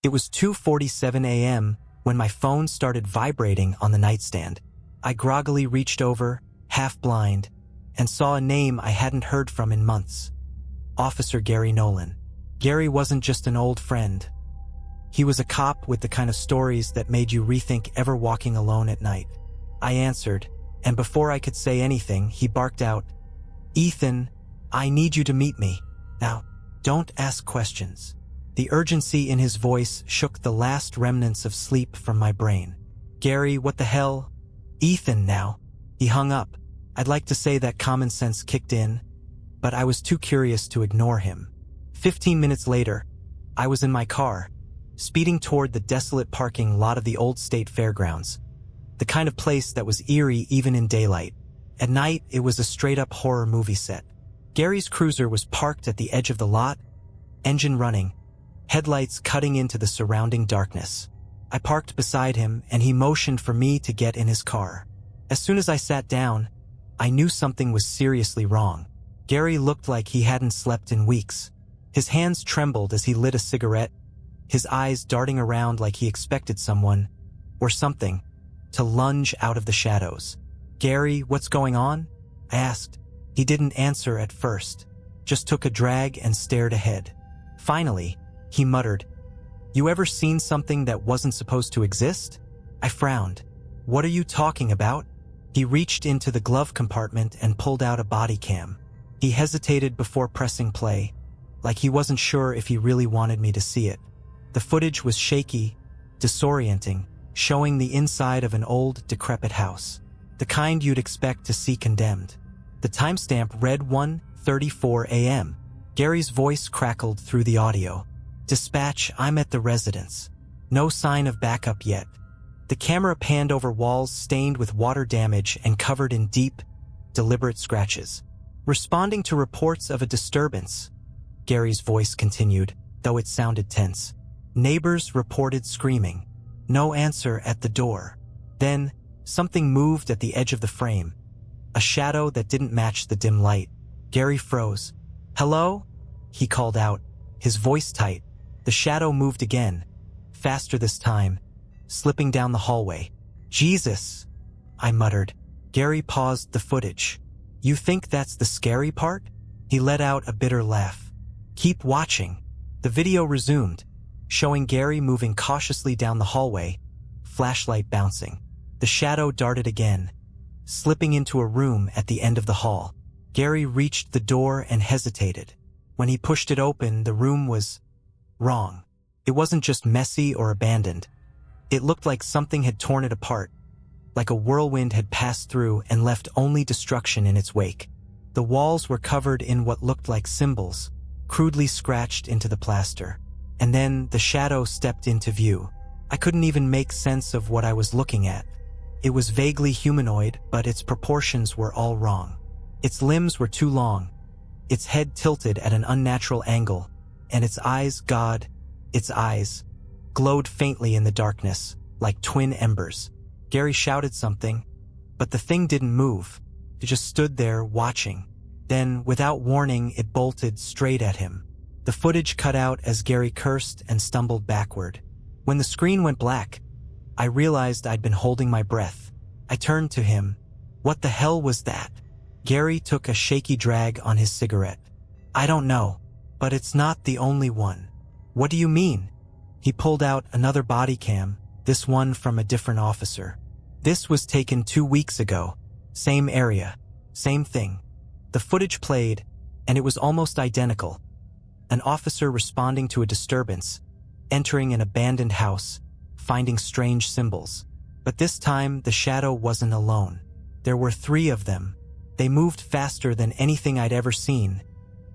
It was 2:47 a.m. when my phone started vibrating on the nightstand. I groggily reached over, half blind, and saw a name I hadn't heard from in months. Officer Gary Nolan. Gary wasn't just an old friend. He was a cop with the kind of stories that made you rethink ever walking alone at night. I answered, and before I could say anything, he barked out, "Ethan, I need you to meet me. Now, don't ask questions." The urgency in his voice shook the last remnants of sleep from my brain. "Gary, what the hell?" "Ethan, now." He hung up. I'd like to say that common sense kicked in, but I was too curious to ignore him. 15 minutes later, I was in my car, speeding toward the desolate parking lot of the old state fairgrounds, the kind of place that was eerie even in daylight. At night, it was a straight-up horror movie set. Gary's cruiser was parked at the edge of the lot, engine running, headlights cutting into the surrounding darkness. I parked beside him, and he motioned for me to get in his car. As soon as I sat down, I knew something was seriously wrong. Gary looked like he hadn't slept in weeks. His hands trembled as he lit a cigarette, his eyes darting around like he expected someone, or something, to lunge out of the shadows. "Gary, what's going on?" I asked. He didn't answer at first, just took a drag and stared ahead. Finally, he muttered, "You ever seen something that wasn't supposed to exist?" I frowned. "What are you talking about?" He reached into the glove compartment and pulled out a body cam. He hesitated before pressing play, like he wasn't sure if he really wanted me to see it. The footage was shaky, disorienting, showing the inside of an old, decrepit house, the kind you'd expect to see condemned. The timestamp read 1:34 a.m. Gary's voice crackled through the audio. "Dispatch, I'm at the residence. No sign of backup yet." The camera panned over walls stained with water damage and covered in deep, deliberate scratches. "Responding to reports of a disturbance," Gary's voice continued, though it sounded tense. "Neighbors reported screaming. No answer at the door." Then, something moved at the edge of the frame. A shadow that didn't match the dim light. Gary froze. "Hello?" he called out, his voice tight. The shadow moved again, faster this time, slipping down the hallway. "Jesus," I muttered. Gary paused the footage. "You think that's the scary part?" He let out a bitter laugh. "Keep watching." The video resumed, showing Gary moving cautiously down the hallway, flashlight bouncing. The shadow darted again, slipping into a room at the end of the hall. Gary reached the door and hesitated. When he pushed it open, the room was wrong. It wasn't just messy or abandoned. It looked like something had torn it apart, like a whirlwind had passed through and left only destruction in its wake. The walls were covered in what looked like symbols, crudely scratched into the plaster. And then the shadow stepped into view. I couldn't even make sense of what I was looking at. It was vaguely humanoid, but its proportions were all wrong. Its limbs were too long, its head tilted at an unnatural angle, and its eyes, God, its eyes, glowed faintly in the darkness, like twin embers. Gary shouted something, but the thing didn't move. It just stood there, watching. Then, without warning, it bolted straight at him. The footage cut out as Gary cursed and stumbled backward. When the screen went black, I realized I'd been holding my breath. I turned to him. "What the hell was that?" Gary took a shaky drag on his cigarette. "I don't know, but it's not the only one." "What do you mean?" He pulled out another body cam, this one from a different officer. "This was taken 2 weeks ago. Same area, same thing." The footage played, and it was almost identical. An officer responding to a disturbance, entering an abandoned house, finding strange symbols. But this time, the shadow wasn't alone. There were 3 of them. They moved faster than anything I'd ever seen,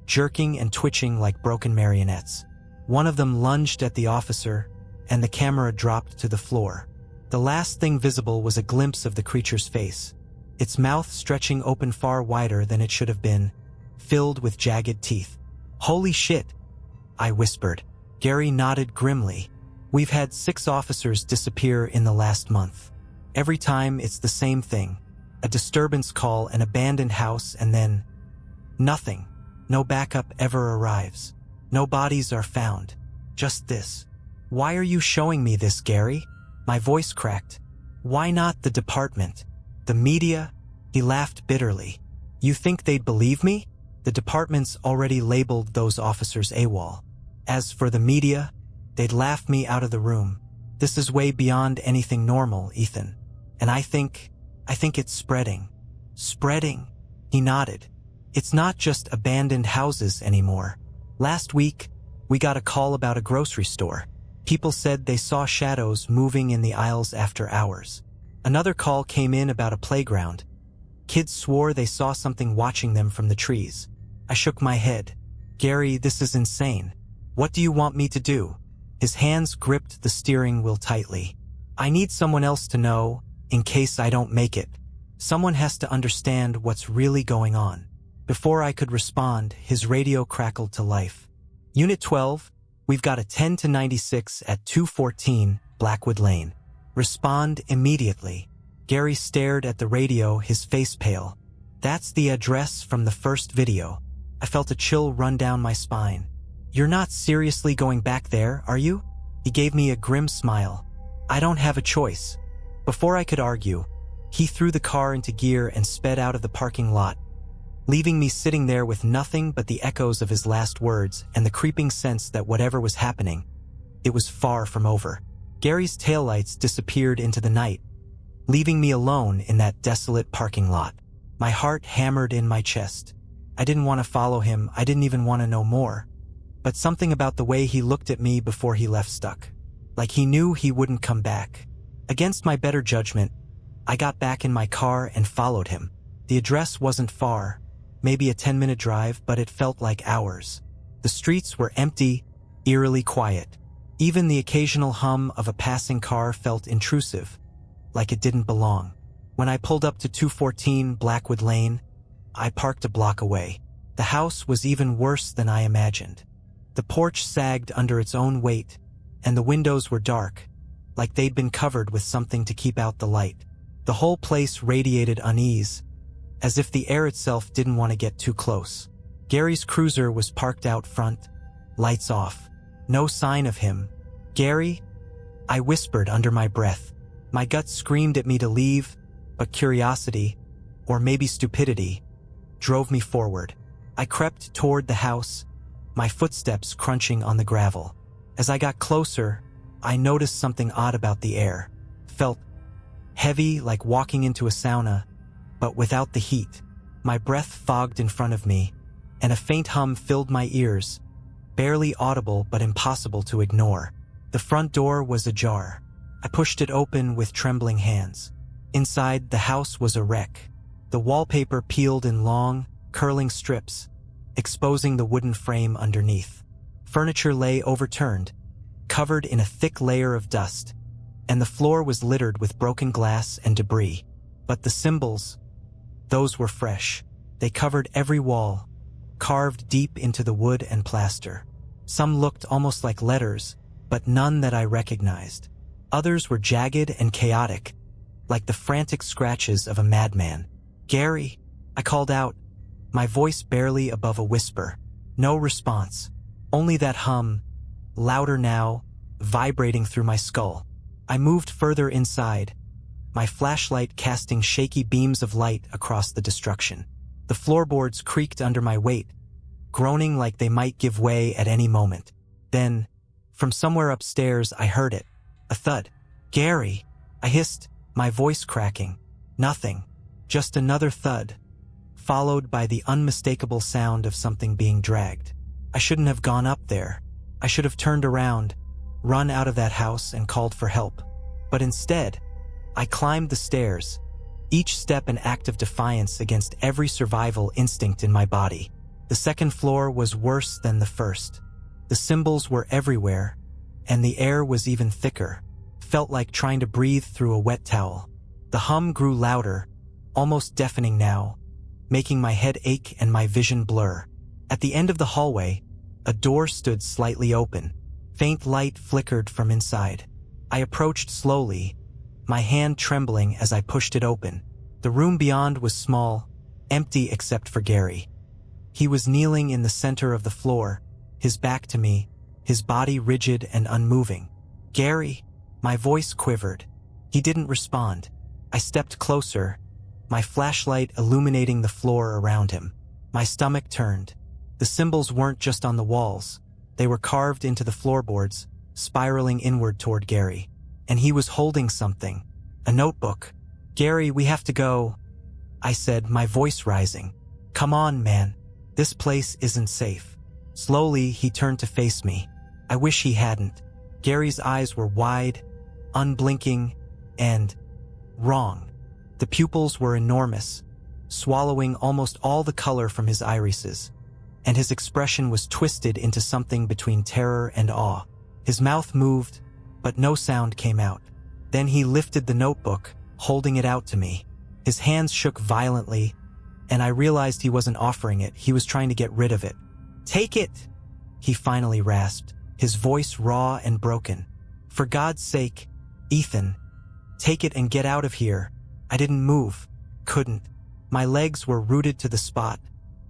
jerking and twitching like broken marionettes. One of them lunged at the officer, and the camera dropped to the floor. The last thing visible was a glimpse of the creature's face, its mouth stretching open far wider than it should have been, filled with jagged teeth. "Holy shit," I whispered. Gary nodded grimly. "We've had 6 officers disappear in the last month. Every time it's the same thing. A disturbance call, an abandoned house, and then nothing. No backup ever arrives. No bodies are found. Just this." "Why are you showing me this, Gary?" My voice cracked. "Why not the department? The media?" He laughed bitterly. "You think they'd believe me? The department's already labeled those officers AWOL. As for the media, they'd laugh me out of the room. This is way beyond anything normal, Ethan. And I think it's spreading." "Spreading?" He nodded. "It's not just abandoned houses anymore. Last week, we got a call about a grocery store. People said they saw shadows moving in the aisles after hours. Another call came in about a playground. Kids swore they saw something watching them from the trees." I shook my head. "Gary, this is insane. What do you want me to do?" His hands gripped the steering wheel tightly. "I need someone else to know, in case I don't make it. Someone has to understand what's really going on." Before I could respond, his radio crackled to life. "Unit 12, we've got a 10 to 96 at 214 Blackwood Lane. Respond immediately." Gary stared at the radio, his face pale. "That's the address from the first video." I felt a chill run down my spine. "You're not seriously going back there, are you?" He gave me a grim smile. "I don't have a choice." Before I could argue, he threw the car into gear and sped out of the parking lot, leaving me sitting there with nothing but the echoes of his last words and the creeping sense that whatever was happening, it was far from over. Gary's taillights disappeared into the night, leaving me alone in that desolate parking lot. My heart hammered in my chest. I didn't want to follow him, I didn't even want to know more. But something about the way he looked at me before he left stuck. Like he knew he wouldn't come back. Against my better judgment, I got back in my car and followed him. The address wasn't far, maybe a 10-minute drive, but it felt like hours. The streets were empty, eerily quiet. Even the occasional hum of a passing car felt intrusive, like it didn't belong. When I pulled up to 214 Blackwood Lane, I parked a block away. The house was even worse than I imagined. The porch sagged under its own weight, and the windows were dark, like they'd been covered with something to keep out the light. The whole place radiated unease, as if the air itself didn't want to get too close. Gary's cruiser was parked out front, lights off. No sign of him. "Gary?" I whispered under my breath. My gut screamed at me to leave, but curiosity, or maybe stupidity, drove me forward. I crept toward the house, my footsteps crunching on the gravel. As I got closer, I noticed something odd about the air. Felt heavy, like walking into a sauna, but without the heat. My breath fogged in front of me, and a faint hum filled my ears, barely audible but impossible to ignore. The front door was ajar. I pushed it open with trembling hands. Inside, the house was a wreck. The wallpaper peeled in long, curling strips, exposing the wooden frame underneath. Furniture lay overturned, covered in a thick layer of dust, and the floor was littered with broken glass and debris. But the symbols, those were fresh. They covered every wall, carved deep into the wood and plaster. Some looked almost like letters, but none that I recognized. Others were jagged and chaotic, like the frantic scratches of a madman. "Gary," I called out, my voice barely above a whisper. No response, only that hum, louder now, vibrating through my skull. I moved further inside, my flashlight casting shaky beams of light across the destruction. The floorboards creaked under my weight, groaning like they might give way at any moment. Then, from somewhere upstairs, I heard it. A thud. "Gary," I hissed, my voice cracking. Nothing. Just another thud, followed by the unmistakable sound of something being dragged. I shouldn't have gone up there. I should have turned around, run out of that house and called for help. But instead, I climbed the stairs, each step an act of defiance against every survival instinct in my body. The second floor was worse than the first. The symbols were everywhere, and the air was even thicker. Felt like trying to breathe through a wet towel. The hum grew louder, almost deafening now, making my head ache and my vision blur. At the end of the hallway, a door stood slightly open. Faint light flickered from inside. I approached slowly, my hand trembling as I pushed it open. The room beyond was small, empty except for Gary. He was kneeling in the center of the floor, his back to me, his body rigid and unmoving. Gary? My voice quivered. He didn't respond. I stepped closer, my flashlight illuminating the floor around him. My stomach turned. The symbols weren't just on the walls. They were carved into the floorboards, spiraling inward toward Gary. And he was holding something. A notebook. "Gary, we have to go," I said, my voice rising. "Come on, man. This place isn't safe." Slowly, he turned to face me. I wish he hadn't. Gary's eyes were wide, unblinking, and wrong. The pupils were enormous, swallowing almost all the color from his irises, and his expression was twisted into something between terror and awe. His mouth moved, but no sound came out. Then he lifted the notebook, holding it out to me. His hands shook violently, and I realized he wasn't offering it, he was trying to get rid of it. "Take it!" he finally rasped, his voice raw and broken. "For God's sake, Ethan, take it and get out of here." I didn't move, couldn't. My legs were rooted to the spot,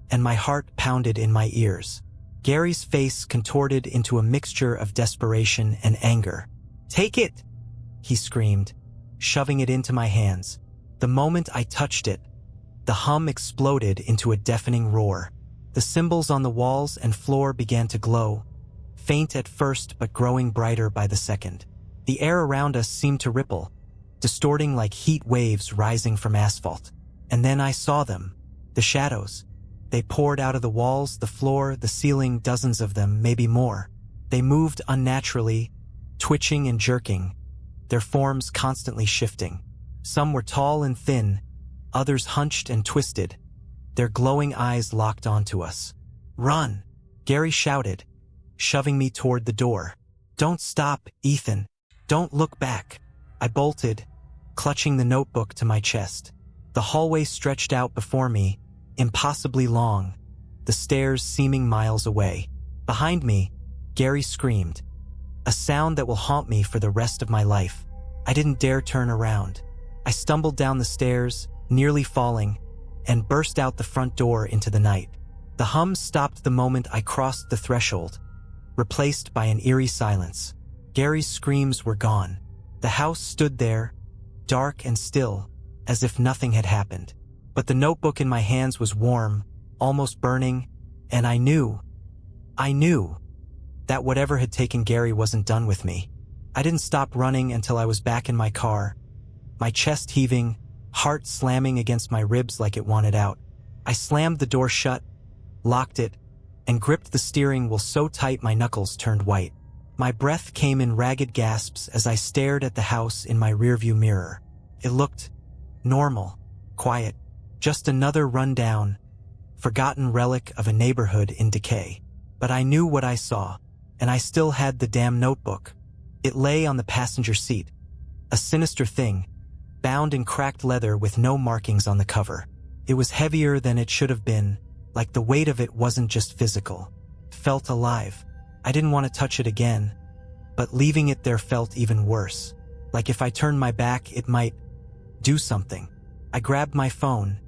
and my heart pounded in my ears. Gary's face contorted into a mixture of desperation and anger. "Take it!" he screamed, shoving it into my hands. The moment I touched it, the hum exploded into a deafening roar. The symbols on the walls and floor began to glow, faint at first but growing brighter by the second. The air around us seemed to ripple, distorting like heat waves rising from asphalt. And then I saw them, the shadows. They poured out of the walls, the floor, the ceiling, dozens of them, maybe more. They moved unnaturally, twitching and jerking, their forms constantly shifting. Some were tall and thin, others hunched and twisted, their glowing eyes locked onto us. "Run!" Gary shouted, shoving me toward the door. "Don't stop, Ethan. Don't look back." I bolted, clutching the notebook to my chest. The hallway stretched out before me, impossibly long, the stairs seeming miles away. Behind me, Gary screamed, a sound that will haunt me for the rest of my life. I didn't dare turn around. I stumbled down the stairs, nearly falling, and burst out the front door into the night. The hum stopped the moment I crossed the threshold, replaced by an eerie silence. Gary's screams were gone. The house stood there, dark and still, as if nothing had happened. But the notebook in my hands was warm, almost burning, and I knew that whatever had taken Gary wasn't done with me. I didn't stop running until I was back in my car, my chest heaving, heart slamming against my ribs like it wanted out. I slammed the door shut, locked it, and gripped the steering wheel so tight my knuckles turned white. My breath came in ragged gasps as I stared at the house in my rearview mirror. It looked normal, quiet, just another run-down, forgotten relic of a neighborhood in decay. But I knew what I saw, and I still had the damn notebook. It lay on the passenger seat, a sinister thing, bound in cracked leather with no markings on the cover. It was heavier than it should have been, like the weight of it wasn't just physical. It felt alive. I didn't want to touch it again, but leaving it there felt even worse. Like if I turned my back, it might do something. I grabbed my phone,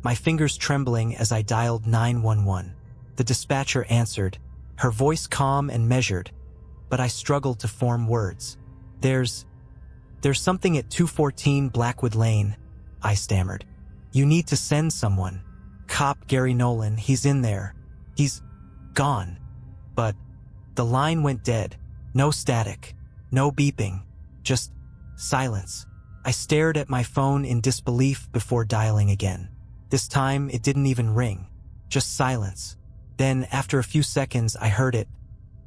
my fingers trembling as I dialed 911. The dispatcher answered, her voice calm and measured, but I struggled to form words. There's something at 214 Blackwood Lane," I stammered. "You need to send someone. Cop Gary Nolan, he's in there. He's gone." But the line went dead. No static, no beeping, just silence. I stared at my phone in disbelief before dialing again. This time, it didn't even ring, just silence. Then, after a few seconds, I heard it,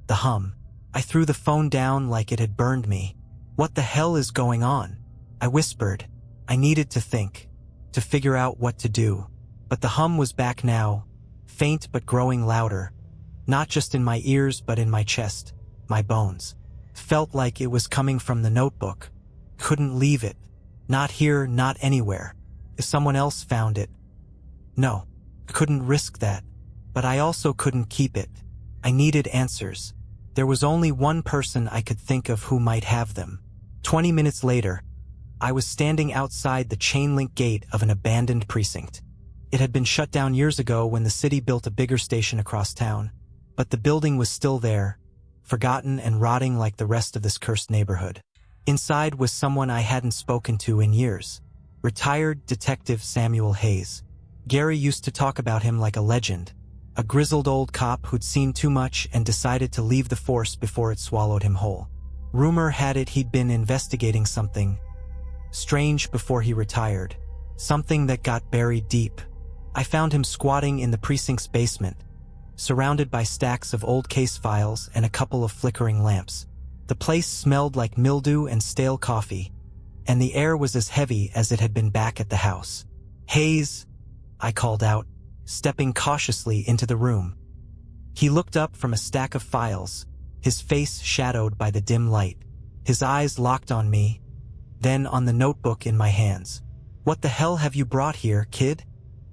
the hum. I threw the phone down like it had burned me. "What the hell is going on?" I whispered. I needed to think, to figure out what to do. But the hum was back now, faint but growing louder, not just in my ears but in my chest, my bones. Felt like it was coming from the notebook. Couldn't leave it. Not here, not anywhere. If someone else found it. No, I couldn't risk that. But I also couldn't keep it. I needed answers. There was only one person I could think of who might have them. 20 minutes later, I was standing outside the chain-link gate of an abandoned precinct. It had been shut down years ago when the city built a bigger station across town, but the building was still there, forgotten and rotting like the rest of this cursed neighborhood. Inside was someone I hadn't spoken to in years. Retired Detective Samuel Hayes. Gary used to talk about him like a legend, a grizzled old cop who'd seen too much and decided to leave the force before it swallowed him whole. Rumor had it he'd been investigating something strange before he retired, something that got buried deep. I found him squatting in the precinct's basement, surrounded by stacks of old case files and a couple of flickering lamps. The place smelled like mildew and stale coffee, and the air was as heavy as it had been back at the house. "Hayes," I called out, stepping cautiously into the room. He looked up from a stack of files, his face shadowed by the dim light. His eyes locked on me, then on the notebook in my hands. "What the hell have you brought here, kid?"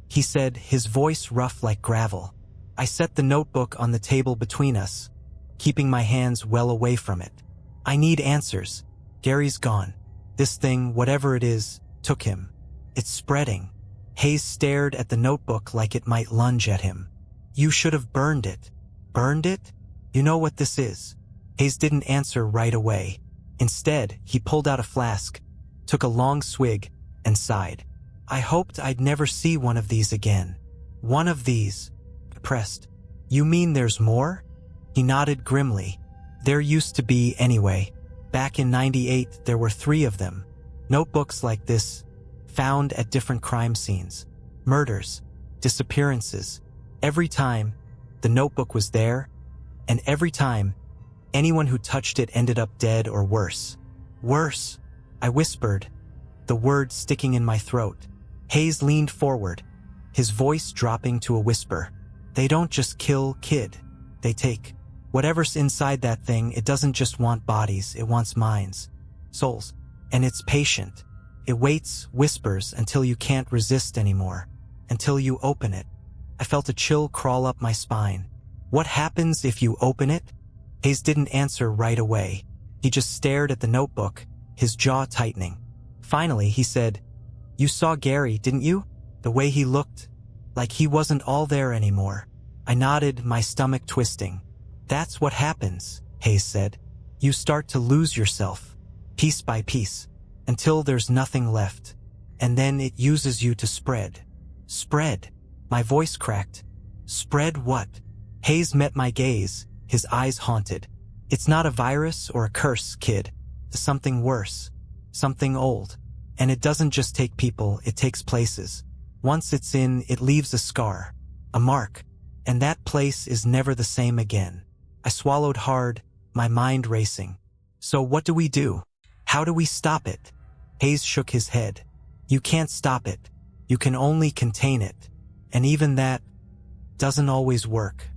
he said, his voice rough like gravel. I set the notebook on the table between us, keeping my hands well away from it. "I need answers. Gary's gone. This thing, whatever it is, took him. It's spreading." Hayes stared at the notebook like it might lunge at him. "You should have burned it." "Burned it? You know what this is?" Hayes didn't answer right away. Instead, he pulled out a flask, took a long swig, and sighed. "I hoped I'd never see one of these again." "One of these?" Pressed. "You mean there's more?" He nodded grimly. "There used to be anyway. Back in '98, there were 3 of them. Notebooks like this, found at different crime scenes. Murders, disappearances. Every time, the notebook was there, and every time, anyone who touched it ended up dead or worse." "Worse," I whispered, the word sticking in my throat. Hayes leaned forward, his voice dropping to a whisper. "They don't just kill, kid. They take whatever's inside that thing. It doesn't just want bodies, it wants minds, souls. And it's patient. It waits, whispers, until you can't resist anymore. Until you open it." I felt a chill crawl up my spine. "What happens if you open it?" Hayes didn't answer right away. He just stared at the notebook, his jaw tightening. Finally, he said, "You saw Gary, didn't you? The way he looked, like he wasn't all there anymore." I nodded, my stomach twisting. "That's what happens," Hayes said. "You start to lose yourself, piece by piece, until there's nothing left. And then it uses you to spread." "Spread?" My voice cracked. "Spread what?" Hayes met my gaze, his eyes haunted. "It's not a virus or a curse, kid. It's something worse. Something old. And it doesn't just take people, it takes places. Once it's in, it leaves a scar, a mark, and that place is never the same again." I swallowed hard, my mind racing. "So what do we do? How do we stop it?" Hayes shook his head. "You can't stop it. You can only contain it. And even that doesn't always work."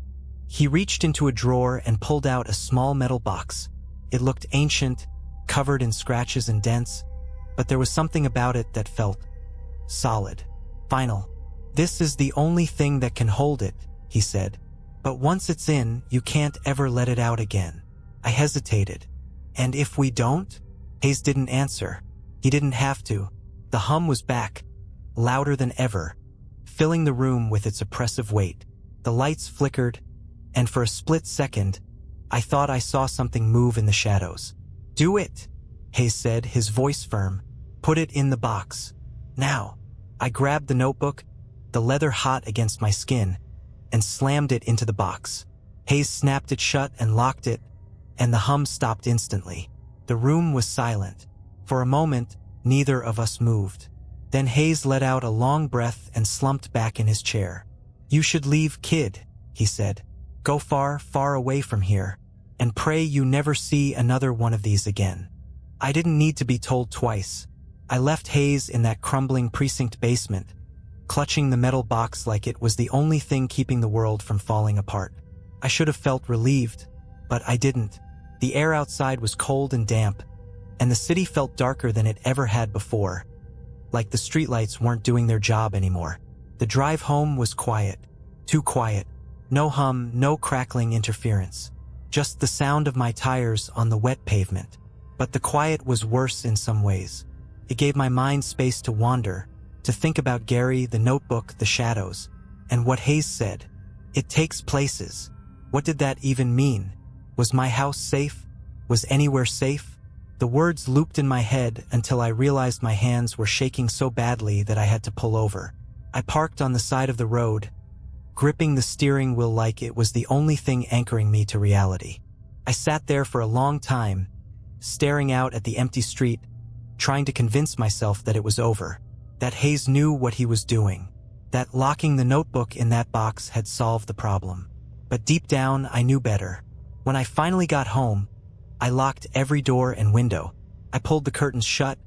He reached into a drawer and pulled out a small metal box. It looked ancient, covered in scratches and dents, but there was something about it that felt solid, final. "This is the only thing that can hold it," he said. "But once it's in, you can't ever let it out again." I hesitated. "And if we don't?" Hayes didn't answer. He didn't have to. The hum was back, louder than ever, filling the room with its oppressive weight. The lights flickered, and for a split second, I thought I saw something move in the shadows. "Do it," Hayes said, his voice firm. "Put it in the box. Now." I grabbed the notebook, the leather hot against my skin, and slammed it into the box. Hayes snapped it shut and locked it, and the hum stopped instantly. The room was silent. For a moment, neither of us moved. Then Hayes let out a long breath and slumped back in his chair. "You should leave, kid," he said. "Go far, far away from here, and pray you never see another one of these again." I didn't need to be told twice. I left Hayes in that crumbling precinct basement, clutching the metal box like it was the only thing keeping the world from falling apart. I should have felt relieved, but I didn't. The air outside was cold and damp, and the city felt darker than it ever had before, like the streetlights weren't doing their job anymore. The drive home was quiet, too quiet. No hum, no crackling interference. Just the sound of my tires on the wet pavement. But the quiet was worse in some ways. It gave my mind space to wander, to think about Gary, the notebook, the shadows, and what Hayes said. It takes places. What did that even mean? Was my house safe? Was anywhere safe? The words looped in my head until I realized my hands were shaking so badly that I had to pull over. I parked on the side of the road, gripping the steering wheel like it was the only thing anchoring me to reality. I sat there for a long time, staring out at the empty street, trying to convince myself that it was over, that Hayes knew what he was doing, that locking the notebook in that box had solved the problem. But deep down, I knew better. When I finally got home, I locked every door and window. I pulled the curtains shut,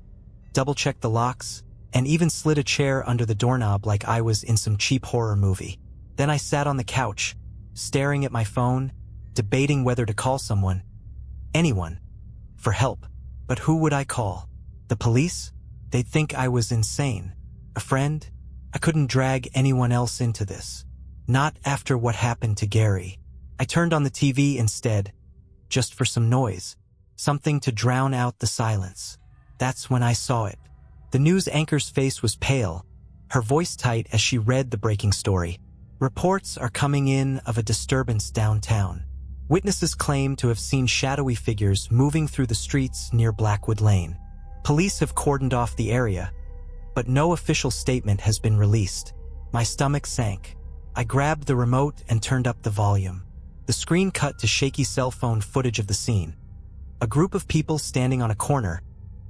double-checked the locks, and even slid a chair under the doorknob like I was in some cheap horror movie. Then I sat on the couch, staring at my phone, debating whether to call someone, anyone, for help. But who would I call? The police? They'd think I was insane. A friend? I couldn't drag anyone else into this. Not after what happened to Gary. I turned on the TV instead, just for some noise, something to drown out the silence. That's when I saw it. The news anchor's face was pale, her voice tight as she read the breaking story. Reports are coming in of a disturbance downtown. Witnesses claim to have seen shadowy figures moving through the streets near Blackwood Lane. Police have cordoned off the area, but no official statement has been released. My stomach sank. I grabbed the remote and turned up the volume. The screen cut to shaky cell phone footage of the scene. A group of people standing on a corner,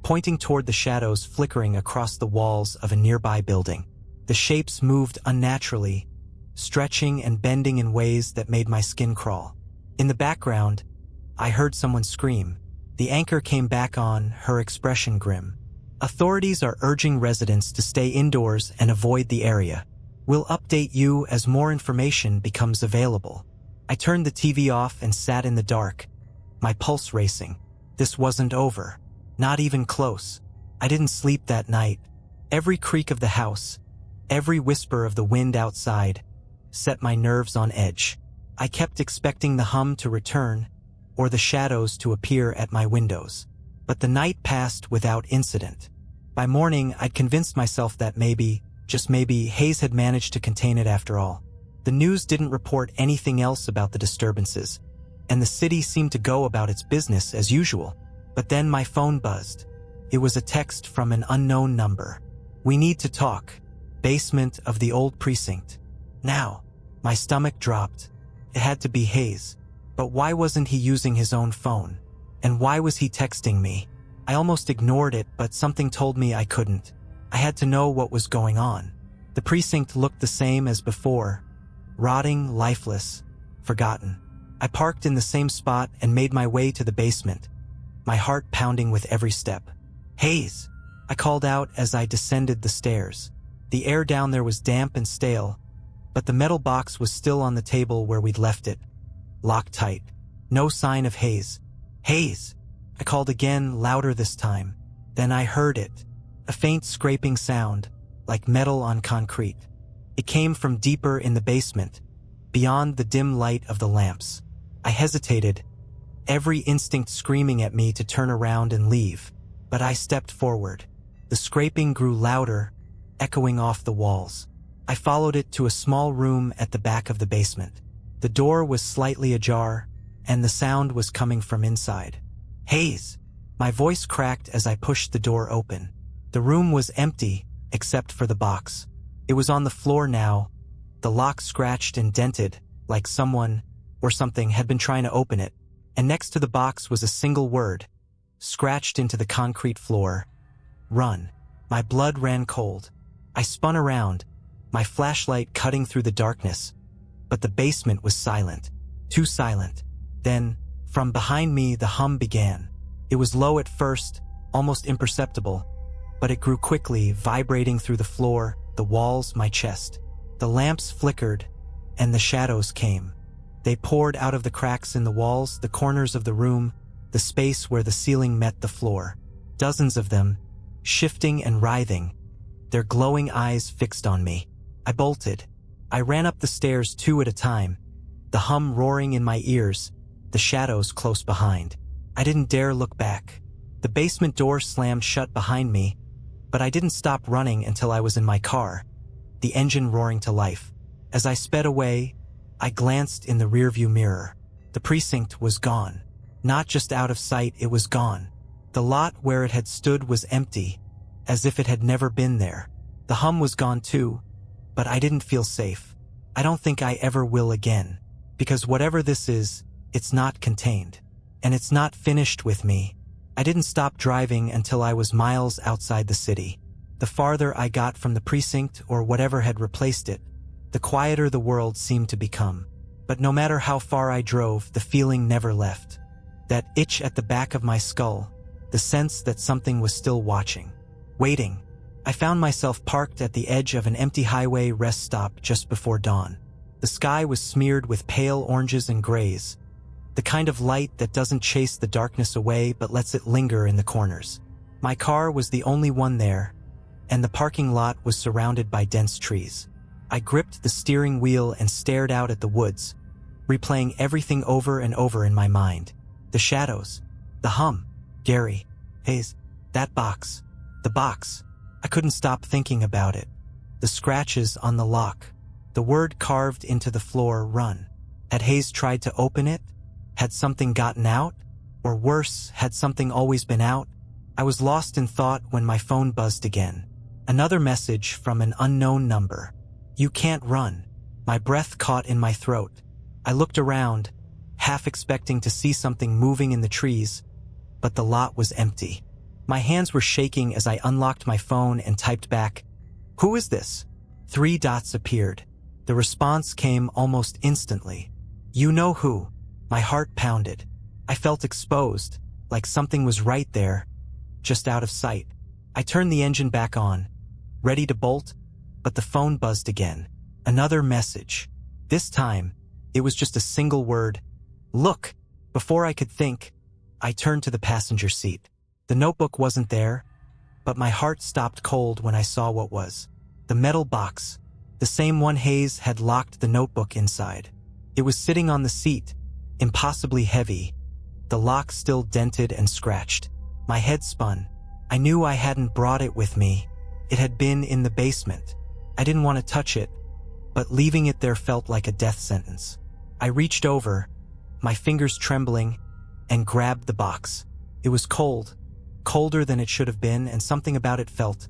pointing toward the shadows flickering across the walls of a nearby building. The shapes moved unnaturally, stretching and bending in ways that made my skin crawl. In the background, I heard someone scream. The anchor came back on, her expression grim. Authorities are urging residents to stay indoors and avoid the area. We'll update you as more information becomes available. I turned the TV off and sat in the dark, my pulse racing. This wasn't over. Not even close. I didn't sleep that night. Every creak of the house, every whisper of the wind outside, set my nerves on edge. I kept expecting the hum to return, or the shadows to appear at my windows. But the night passed without incident. By morning, I'd convinced myself that maybe, just maybe, Hayes had managed to contain it after all. The news didn't report anything else about the disturbances, and the city seemed to go about its business as usual. But then my phone buzzed. It was a text from an unknown number. "We need to talk. Basement of the old precinct. Now." My stomach dropped. It had to be Hayes. But why wasn't he using his own phone? And why was he texting me? I almost ignored it, but something told me I couldn't. I had to know what was going on. The precinct looked the same as before. Rotting, lifeless, forgotten. I parked in the same spot and made my way to the basement, my heart pounding with every step. "Hayes!" I called out as I descended the stairs. The air down there was damp and stale, but the metal box was still on the table where we'd left it, locked tight. No sign of Hayes. "Hayes!" I called again, louder this time. Then I heard it. A faint scraping sound, like metal on concrete. It came from deeper in the basement, beyond the dim light of the lamps. I hesitated, every instinct screaming at me to turn around and leave. But I stepped forward. The scraping grew louder, echoing off the walls. I followed it to a small room at the back of the basement. The door was slightly ajar, and the sound was coming from inside. "Hayes!" My voice cracked as I pushed the door open. The room was empty, except for the box. It was on the floor now, the lock scratched and dented, like someone or something had been trying to open it. And next to the box was a single word, scratched into the concrete floor: "Run." My blood ran cold. I spun around, my flashlight cutting through the darkness. But the basement was silent, too silent. Then, from behind me, the hum began. It was low at first, almost imperceptible, but it grew quickly, vibrating through the floor, the walls, my chest. The lamps flickered, and the shadows came. They poured out of the cracks in the walls, the corners of the room, the space where the ceiling met the floor. Dozens of them, shifting and writhing, their glowing eyes fixed on me. I bolted. I ran up the stairs 2 at a time, the hum roaring in my ears, the shadows close behind. I didn't dare look back. The basement door slammed shut behind me, but I didn't stop running until I was in my car, the engine roaring to life. As I sped away, I glanced in the rearview mirror. The precinct was gone. Not just out of sight, it was gone. The lot where it had stood was empty, as if it had never been there. The hum was gone too, but I didn't feel safe. I don't think I ever will again, because whatever this is, it's not contained. And it's not finished with me. I didn't stop driving until I was miles outside the city. The farther I got from the precinct or whatever had replaced it, the quieter the world seemed to become. But no matter how far I drove, the feeling never left. That itch at the back of my skull, the sense that something was still watching, waiting. I found myself parked at the edge of an empty highway rest stop just before dawn. The sky was smeared with pale oranges and grays, the kind of light that doesn't chase the darkness away but lets it linger in the corners. My car was the only one there, and the parking lot was surrounded by dense trees. I gripped the steering wheel and stared out at the woods, replaying everything over and over in my mind. The shadows, the hum, Gary, Hayes, that box, the box. I couldn't stop thinking about it. The scratches on the lock, the word carved into the floor, run. Had Hayes tried to open it? Had something gotten out? Or worse, had something always been out? I was lost in thought when my phone buzzed again. Another message from an unknown number. You can't run. My breath caught in my throat. I looked around, half expecting to see something moving in the trees, but the lot was empty. My hands were shaking as I unlocked my phone and typed back, "Who is this?" 3 dots appeared. The response came almost instantly. "You know who." My heart pounded. I felt exposed, like something was right there, just out of sight. I turned the engine back on, ready to bolt, but the phone buzzed again. Another message. This time, it was just a single word. "Look." Before I could think, I turned to the passenger seat. The notebook wasn't there, but my heart stopped cold when I saw what was. The metal box, the same one Hayes had locked the notebook inside. It was sitting on the seat, impossibly heavy, the lock still dented and scratched. My head spun. I knew I hadn't brought it with me. It had been in the basement. I didn't want to touch it, but leaving it there felt like a death sentence. I reached over, my fingers trembling, and grabbed the box. It was cold, colder than it should have been, and something about it felt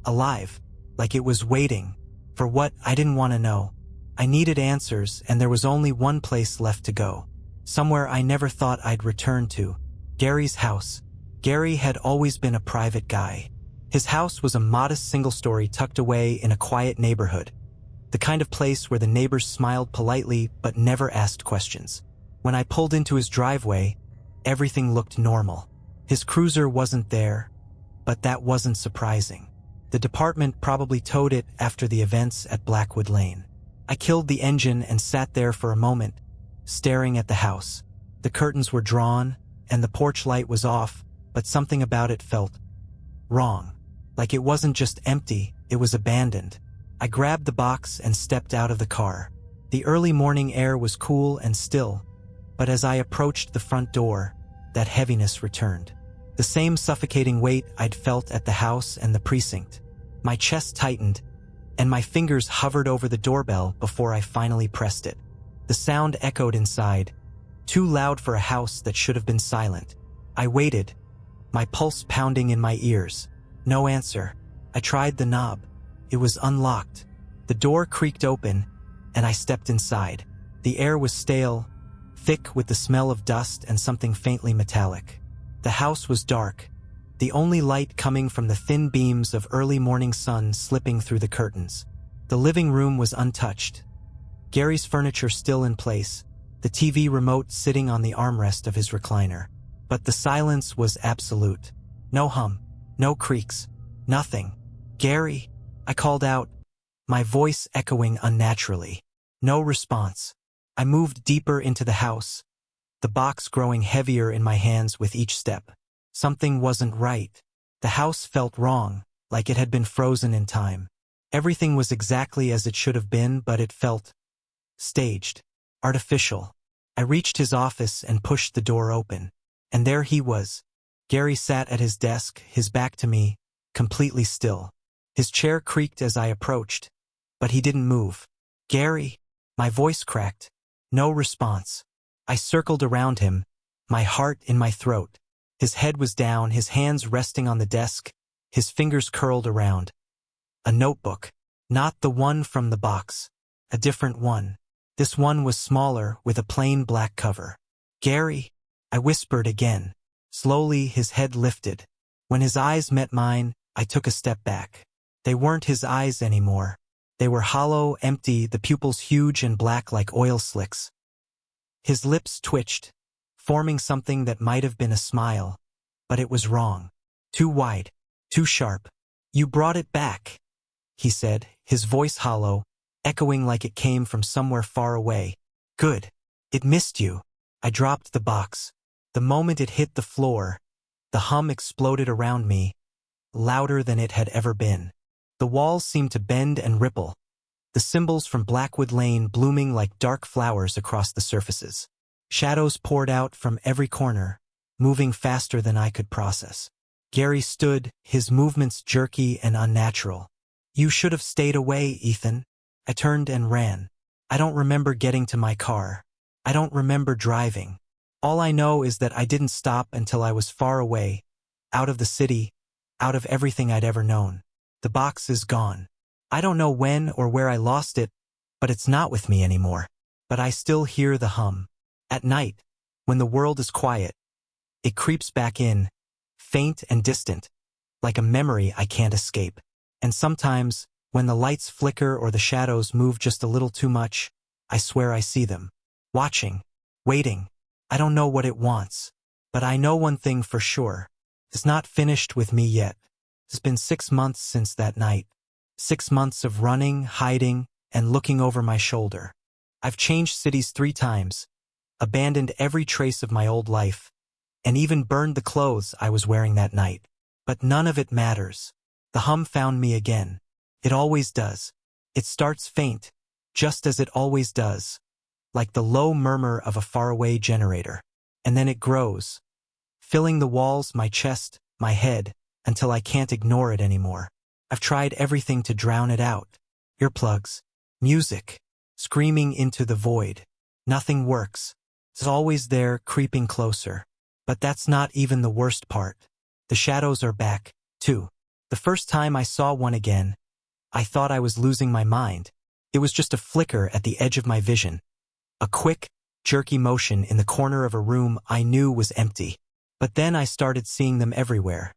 alive, like it was waiting for what I didn't want to know. I needed answers, and there was only one place left to go. Somewhere I never thought I'd return to. Gary's house. Gary had always been a private guy. His house was a modest single-story tucked away in a quiet neighborhood, the kind of place where the neighbors smiled politely but never asked questions. When I pulled into his driveway, everything looked normal. His cruiser wasn't there, but that wasn't surprising. The department probably towed it after the events at Blackwood Lane. I killed the engine and sat there for a moment, staring at the house. The curtains were drawn, and the porch light was off, but something about it felt wrong. Like it wasn't just empty, it was abandoned. I grabbed the box and stepped out of the car. The early morning air was cool and still, but as I approached the front door, that heaviness returned. The same suffocating weight I'd felt at the house and the precinct. My chest tightened, and my fingers hovered over the doorbell before I finally pressed it. The sound echoed inside, too loud for a house that should have been silent. I waited, my pulse pounding in my ears. No answer. I tried the knob. It was unlocked. The door creaked open, and I stepped inside. The air was stale, thick with the smell of dust and something faintly metallic. The house was dark, the only light coming from the thin beams of early morning sun slipping through the curtains. The living room was untouched. Gary's furniture still in place, the TV remote sitting on the armrest of his recliner. But the silence was absolute. No hum, no creaks, nothing. "Gary," I called out, my voice echoing unnaturally. No response. I moved deeper into the house, the box growing heavier in my hands with each step. Something wasn't right. The house felt wrong, like it had been frozen in time. Everything was exactly as it should have been, but it felt staged, artificial. I reached his office and pushed the door open. And there he was. Gary sat at his desk, his back to me, completely still. His chair creaked as I approached, but he didn't move. "Gary," my voice cracked. No response. I circled around him, my heart in my throat. His head was down, his hands resting on the desk, his fingers curled around. A notebook. Not the one from the box. A different one. This one was smaller, with a plain black cover. "Gary," I whispered again. Slowly, his head lifted. When his eyes met mine, I took a step back. They weren't his eyes anymore. They were hollow, empty, the pupils huge and black like oil slicks. His lips twitched, forming something that might have been a smile. But it was wrong. Too wide. Too sharp. "You brought it back," he said, his voice hollow, echoing like it came from somewhere far away. "Good. It missed you." I dropped the box. The moment it hit the floor, the hum exploded around me, louder than it had ever been. The walls seemed to bend and ripple, the symbols from Blackwood Lane blooming like dark flowers across the surfaces. Shadows poured out from every corner, moving faster than I could process. Gary stood, his movements jerky and unnatural. "You should have stayed away, Ethan." I turned and ran. I don't remember getting to my car. I don't remember driving. All I know is that I didn't stop until I was far away, out of the city, out of everything I'd ever known. The box is gone. I don't know when or where I lost it, but it's not with me anymore. But I still hear the hum. At night, when the world is quiet, it creeps back in, faint and distant, like a memory I can't escape. And sometimes, when the lights flicker or the shadows move just a little too much, I swear I see them. Watching. Waiting. I don't know what it wants. But I know one thing for sure. It's not finished with me yet. It's been 6 months since that night. 6 months of running, hiding, and looking over my shoulder. I've changed cities 3 times, abandoned every trace of my old life, and even burned the clothes I was wearing that night. But none of it matters. The hum found me again. It always does. It starts faint, just as it always does, like the low murmur of a faraway generator. And then it grows, filling the walls, my chest, my head, until I can't ignore it anymore. I've tried everything to drown it out. Earplugs, music, screaming into the void. Nothing works. It's always there, creeping closer. But that's not even the worst part. The shadows are back, too. The first time I saw one again, I thought I was losing my mind. It was just a flicker at the edge of my vision. A quick, jerky motion in the corner of a room I knew was empty. But then I started seeing them everywhere.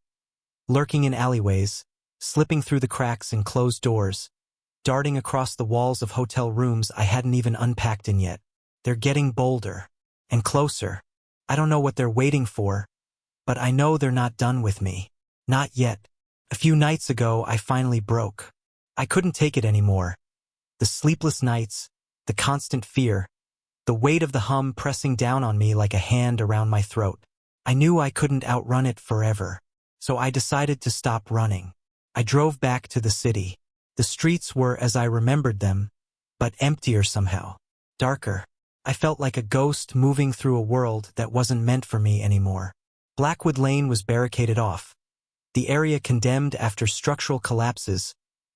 Lurking in alleyways, slipping through the cracks in closed doors, darting across the walls of hotel rooms I hadn't even unpacked in yet. They're getting bolder and closer. I don't know what they're waiting for, but I know they're not done with me. Not yet. A few nights ago, I finally broke. I couldn't take it anymore. The sleepless nights, the constant fear, the weight of the hum pressing down on me like a hand around my throat. I knew I couldn't outrun it forever, so I decided to stop running. I drove back to the city. The streets were as I remembered them, but emptier somehow. Darker. I felt like a ghost moving through a world that wasn't meant for me anymore. Blackwood Lane was barricaded off. The area condemned after structural collapses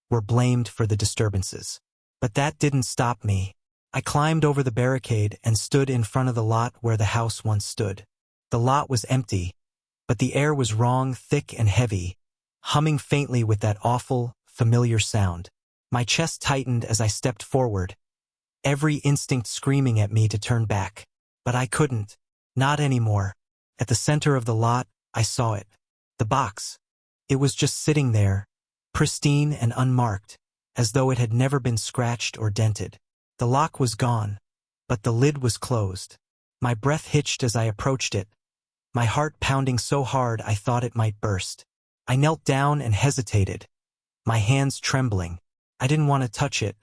were blamed for the disturbances. But that didn't stop me. I climbed over the barricade and stood in front of the lot where the house once stood. The lot was empty, but the air was wrong, thick and heavy, humming faintly with that awful, familiar sound. My chest tightened as I stepped forward, every instinct screaming at me to turn back. But I couldn't. Not anymore. At the center of the lot, I saw it. The box. It was just sitting there, pristine and unmarked, as though it had never been scratched or dented. The lock was gone, but the lid was closed. My breath hitched as I approached it, my heart pounding so hard I thought it might burst. I knelt down and hesitated, my hands trembling. I didn't want to touch it,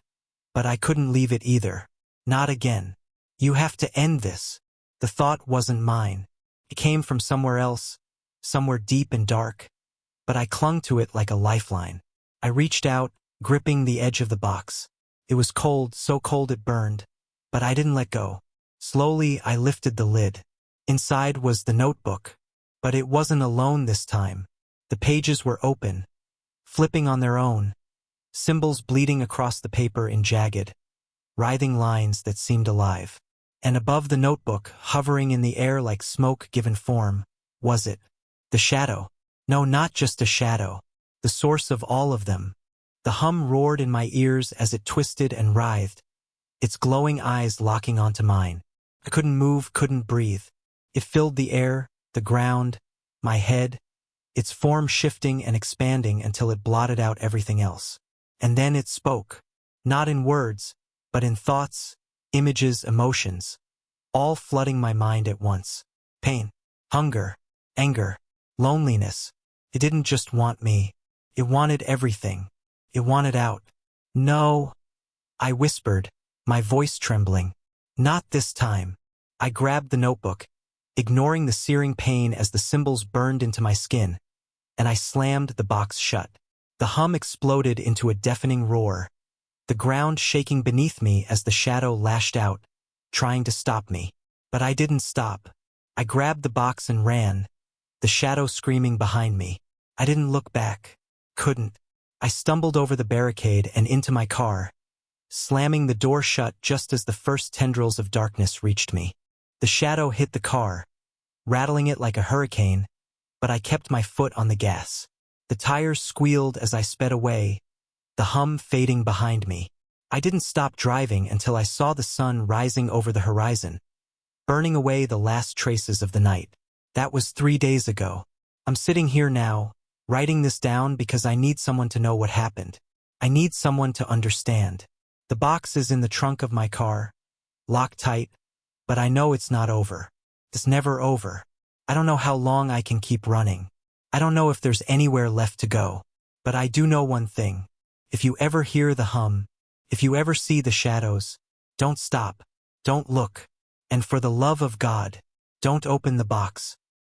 but I couldn't leave it either. Not again. "You have to end this." The thought wasn't mine. It came from somewhere else, somewhere deep and dark, but I clung to it like a lifeline. I reached out, gripping the edge of the box. It was cold, so cold it burned, but I didn't let go. Slowly, I lifted the lid. Inside was the notebook, but it wasn't alone this time. The pages were open, flipping on their own, symbols bleeding across the paper in jagged, writhing lines that seemed alive. And above the notebook, hovering in the air like smoke given form, was it? The shadow. No, not just a shadow. The source of all of them. The hum roared in my ears as it twisted and writhed, its glowing eyes locking onto mine. I couldn't move, couldn't breathe. It filled the air, the ground, my head, its form shifting and expanding until it blotted out everything else. And then it spoke. Not in words, but in thoughts, images, emotions, all flooding my mind at once. Pain, hunger, anger, loneliness. It didn't just want me. It wanted everything. It wanted out. No, I whispered, my voice trembling. Not this time. I grabbed the notebook, ignoring the searing pain as the symbols burned into my skin, and I slammed the box shut. The hum exploded into a deafening roar, the ground shaking beneath me as the shadow lashed out, trying to stop me. But I didn't stop. I grabbed the box and ran, the shadow screaming behind me. I didn't look back. Couldn't. I stumbled over the barricade and into my car, slamming the door shut just as the first tendrils of darkness reached me. The shadow hit the car, rattling it like a hurricane, but I kept my foot on the gas. The tires squealed as I sped away, the hum fading behind me. I didn't stop driving until I saw the sun rising over the horizon, burning away the last traces of the night. That was 3 days ago. I'm sitting here now, writing this down because I need someone to know what happened. I need someone to understand. The box is in the trunk of my car, locked tight, but I know it's not over. It's never over. I don't know how long I can keep running. I don't know if there's anywhere left to go. But I do know one thing. If you ever hear the hum, if you ever see the shadows, don't stop, don't look, and for the love of God, don't open the box.